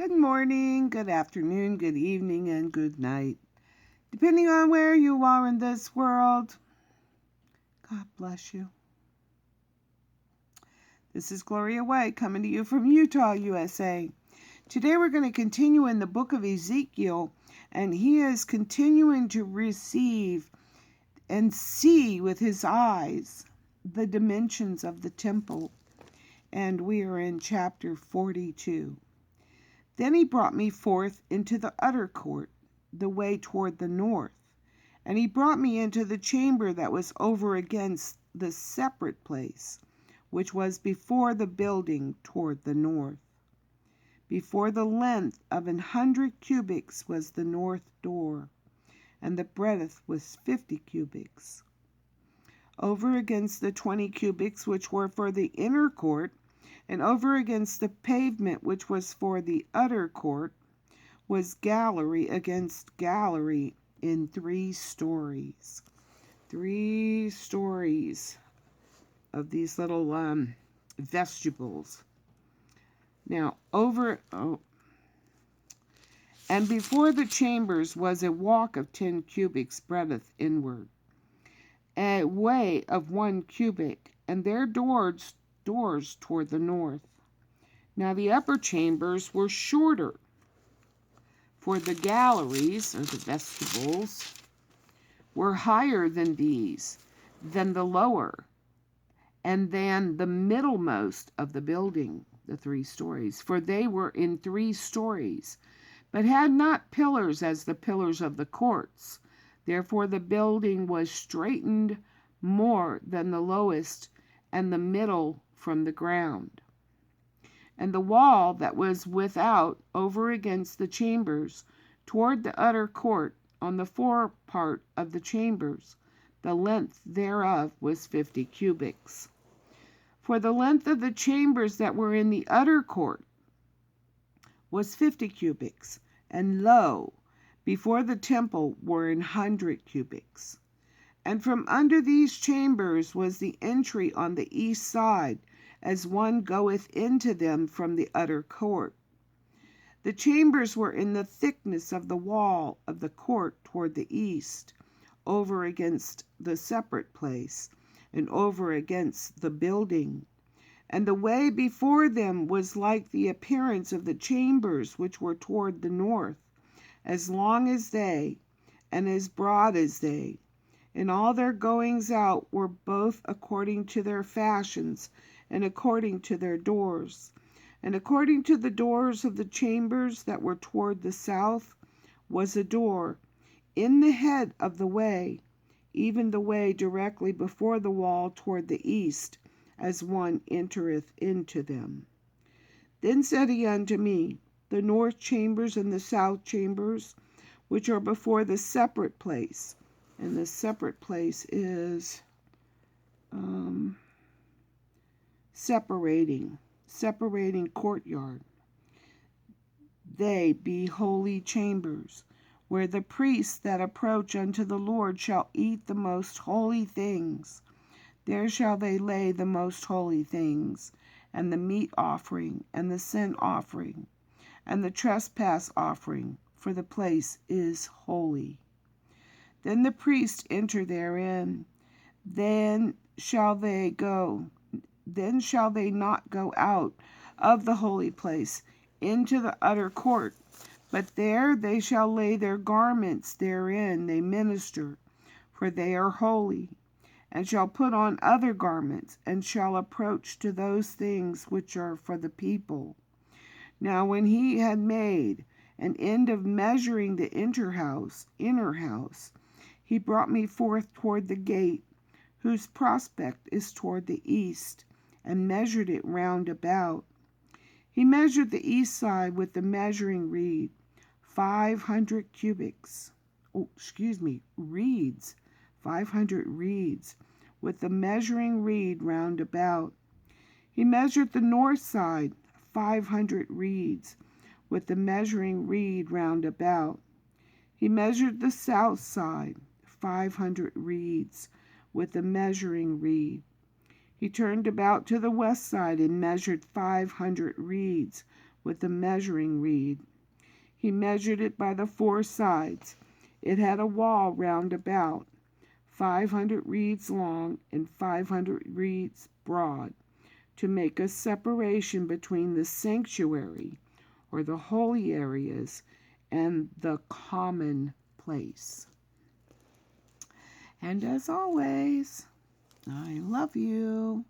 Good morning, good afternoon, good evening, and good night. Depending on where you are in this world, God bless you. This is Gloria White coming to you from Utah, USA. Today we're going to continue in the book of Ezekiel, and he is continuing to receive and see with his eyes the dimensions of the temple. And we are in chapter 42. Then he brought me forth into the utter court, the way toward the north. And he brought me into the chamber that was over against the separate place, which was before the building toward the north. Before the length of 100 cubits was the north door, and the breadth was 50 cubits. Over against the 20 cubits which were for the inner court, and over against the pavement which was for the utter court, was gallery against gallery in 3 stories. 3 stories of these little vestibules. Now, and before the chambers was a walk of 10 cubits breadth inward, a way of 1 cubit, and their doors toward the north. Now the upper chambers were shorter, for the galleries, or the vestibules, were higher than these, than the lower, and than the middlemost of the building, the 3 stories. For they were in 3 stories, but had not pillars as the pillars of the courts. Therefore the building was straitened more than the lowest and the middle from the ground. And the wall that was without over against the chambers toward the utter court on the fore part of the chambers, the length thereof was 50 cubits. For the length of the chambers that were in the utter court was 50 cubits, and lo, before the temple were 100 cubits. And from under these chambers was the entry on the east side, as one goeth into them from the utter court. The chambers were in the thickness of the wall of the court toward the east, over against the separate place, and over against the building. And the way before them was like the appearance of the chambers which were toward the north, as long as they, and as broad as they. And all their goings out were both according to their fashions, and according to their doors. And according to the doors of the chambers that were toward the south was a door in the head of the way, even the way directly before the wall toward the east, as one entereth into them. Then said he unto me, the north chambers and the south chambers, which are before the separate place, and the separate place is separating courtyard. They be holy chambers, where the priests that approach unto the Lord shall eat the most holy things. There shall they lay the most holy things, and the meat offering, and the sin offering, and the trespass offering, for the place is holy. Then the priests enter therein. Then shall they not go out of the holy place into the utter court, but there they shall lay their garments therein they minister, for they are holy, and shall put on other garments, and shall approach to those things which are for the people. Now when he had made an end of measuring the inner house, he brought me forth toward the gate, whose prospect is toward the east, and measured it round about. He measured the east side with the measuring reed, 500 reeds, 500 reeds, with the measuring reed round about. He measured the north side, 500 reeds, with the measuring reed round about. He measured the south side, 500 reeds, with the measuring reed. He turned about to the west side and measured 500 reeds with a measuring reed. He measured it by the four sides. It had a wall round about, 500 reeds long and 500 reeds broad, to make a separation between the sanctuary, or the holy areas, and the common place. And as always, I love you.